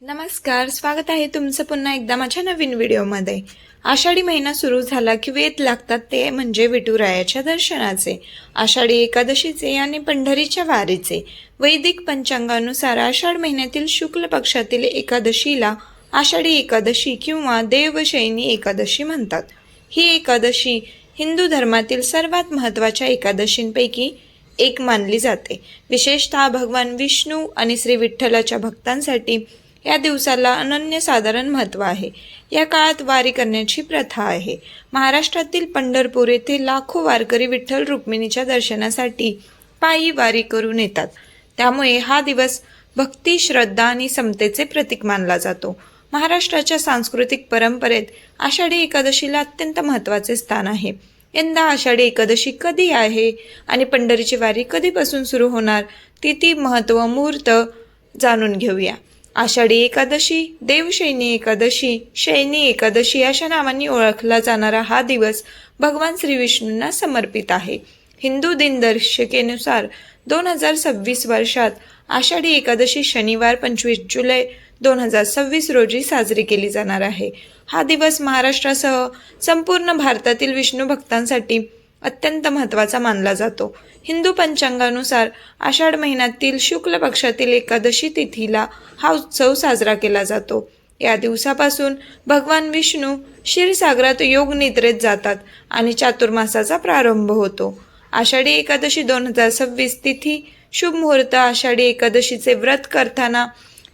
नमस्कार, स्वागत आहे तुमचं पुन्हा एकदा माझ्या नवीन व्हिडिओमध्ये। आषाढी महिना सुरू झाला की वेध लागतात ते म्हणजे विठुरायाच्या दर्शनाचे, आषाढी एकादशीचे आणि पंढरीच्या वारीचे। वैदिक पंचांगानुसार आषाढ महिन्यातील शुक्ल पक्षातील एकादशीला आषाढी एकादशी किंवा देवशयनी एकादशी म्हणतात। ही एकादशी हिंदू धर्मातील सर्वात महत्त्वाच्या एकादशींपैकी एक मानली जाते। विशेषतः भगवान विष्णू आणि श्री विठ्ठलाच्या भक्तांसाठी या दिवसाला अनन्यसाधारण महत्त्व आहे। या काळात वारी करण्याची प्रथा आहे। महाराष्ट्रातील पंढरपूर येथे लाखो वारकरी विठ्ठल रुक्मिणीच्या दर्शनासाठी पायी वारी करून येतात। त्यामुळे हा दिवस भक्ती, श्रद्धा आणि समतेचे प्रतीक मानला जातो। महाराष्ट्राच्या सांस्कृतिक परंपरेत आषाढी एकादशीला अत्यंत महत्त्वाचे स्थान आहे। यंदा आषाढी एकादशी कधी आहे आणि पंढरीची वारी कधीपासून सुरू होणार, तिथी, महत्त्व, मुहूर्त जाणून घेऊया। आषाढी एकादशी, देवशयनी एकादशी, शयनी एकादशी अशा नावांनी ओळखला जाणारा हा दिवस भगवान श्री विष्णूंना समर्पित आहे। हिंदू दिनदर्शिकेनुसार 2026 वर्षात आषाढी एकादशी शनिवार 25 जुलै 2026 रोजी साजरी केली जाणार आहे। हा दिवस महाराष्ट्रासह संपूर्ण भारतातील विष्णू भक्तांसाठी अत्यंत महत्त्वाचा मानला जातो। हिंदू पंचांगानुसार आषाढ महिन्यातील शुक्ल पक्षातील एकादशी तिथीला हा उत्सव साजरा केला जातो। या दिवसापासून भगवान विष्णू क्षीरसागरात योग निद्रेत जातात आणि चातुर्मासाचा प्रारंभ होतो। आषाढी एकादशी 2026 तिथी, शुभ मुहूर्त। आषाढी एकादशीचे व्रत करताना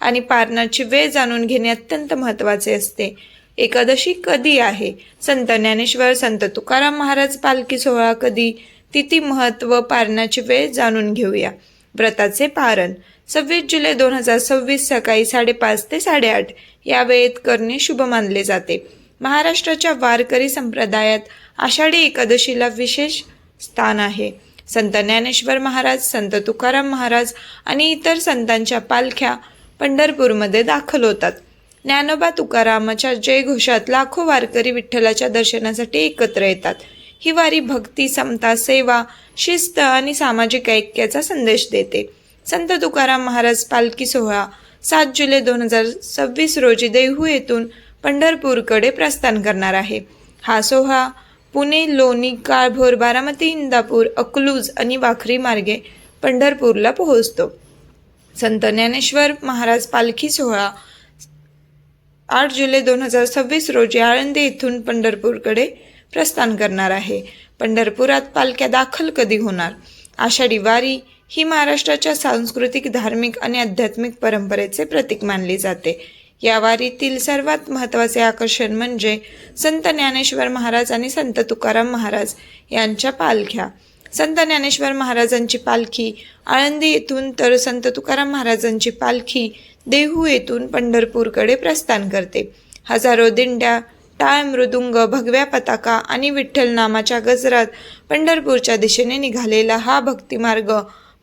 आणि पारणाची वेळ जाणून घेणे अत्यंत महत्त्वाचे असते। एकादशी कधी आहे? संत ज्ञानेश्वर, संत तुकाराम महाराज पालखी सोहळा कधी, तिथी, महत्त्व, पारणाची वेळ जाणून घेऊया। व्रताचे पारण 26 जुलै 2026 सकाळी 5:30 ते 8:30 या वेळेत करणे शुभ मानले जाते। महाराष्ट्राच्या वारकरी संप्रदायात आषाढी एकादशीला विशेष स्थान आहे। संत ज्ञानेश्वर महाराज, संत तुकाराम महाराज आणि इतर संतांच्या पालख्या पंढरपूरमध्ये दाखल होतात। ज्ञानोबा तुकारामाच्या जयघोषात लाखो वारकरी विठ्ठलाच्या दर्शनासाठी एकत्र येतात। ही वारी भक्ती, समता, सेवा, शिस्त आणि सामाजिक ऐक्याचा संदेश देते। संत तुकाराम महाराज पालखी सोहळा 7 जुलै 2026 रोजी देहू येथून पंढरपूरकडे प्रस्थान करणार आहे। हा सोहळा पुणे, लोणी, काळभोर, बारामती, इंदापूर, अकलूज आणि वाखरी मार्गे पंढरपूरला पोहोचतो। संत ज्ञानेश्वर महाराज पालखी सोहळा 8 जुलै 2026 रोजी आळंदी येथून पंढरपूरकडे प्रस्थान करणार आहे। पंढरपुरात पालख्या दाखल कधी होणार? आषाढी वारी ही महाराष्ट्राच्या सांस्कृतिक, धार्मिक आणि आध्यात्मिक परंपरेचे प्रतीक मानली जाते। या वारीतील सर्वात महत्त्वाचे आकर्षण म्हणजे संत ज्ञानेश्वर महाराज आणि संत तुकाराम महाराज यांच्या पालख्या। संत ज्ञानेश्वर महाराजांची पालखी आळंदी येथून तर संत तुकाराम महाराजांची पालखी देहू येथून पंढरपूरकडे प्रस्थान करते। हजारो दिंड्या, टाळ, मृदुंग, भगव्या पताका आणि विठ्ठल नामाच्या गजरात पंढरपूरच्या दिशेने निघालेला हा भक्तिमार्ग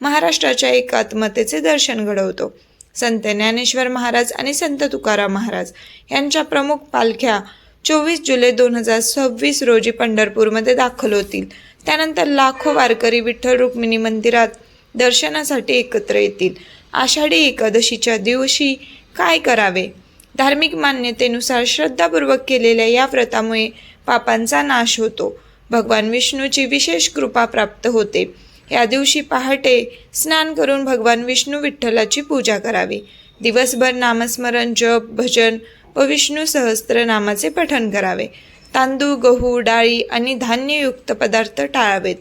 महाराष्ट्राच्या एकात्मतेचे दर्शन घडवतो। संत ज्ञानेश्वर महाराज आणि संत तुकाराम महाराज यांच्या प्रमुख पालख्या 24 जुलै 2026 रोजी पंढरपूरमध्ये दाखल होतील। त्यानंतर लाखो वारकरी विठ्ठल रुक्मिणी मंदिरात दर्शनासाठी एकत्र येतील। आषाढी एकादशीच्या दिवशी काय करावे? धार्मिक मान्यतेनुसार श्रद्धापूर्वक केलेल्या या व्रतामुळे पापांचा नाश होतो। भगवान विष्णूची विशेष कृपा प्राप्त होते। या दिवशी पहाटे स्नान करून भगवान विष्णू विठ्ठलाची पूजा करावी। दिवसभर नामस्मरण, जप, भजन व विष्णू सहस्त्र नामाचे पठण करावे। तांदूळ, गहू, डाळी आणि धान्ययुक्त पदार्थ टाळावेत।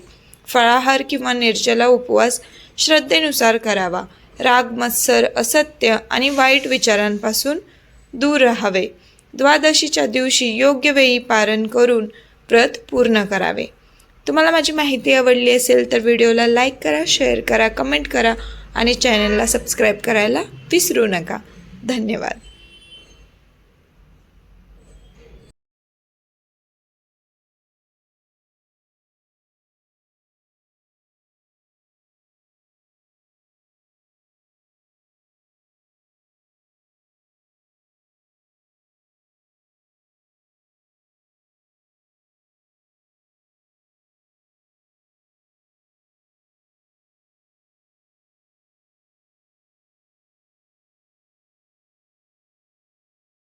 फळाहार किंवा निर्जला उपवास श्रद्धेनुसार करावा। राग, मत्सर, असत्य आणि वाईट विचारांपासून दूर राहावे। द्वादशीच्या दिवशी योग्य वेळी पारण करून व्रत पूर्ण करावे। तुम्हाला माझी माहिती आवडली असेल तर व्हिडिओला लाईक करा, शेअर करा, कमेंट करा आणि चॅनलला सबस्क्राईब करायला विसरू नका। धन्यवाद।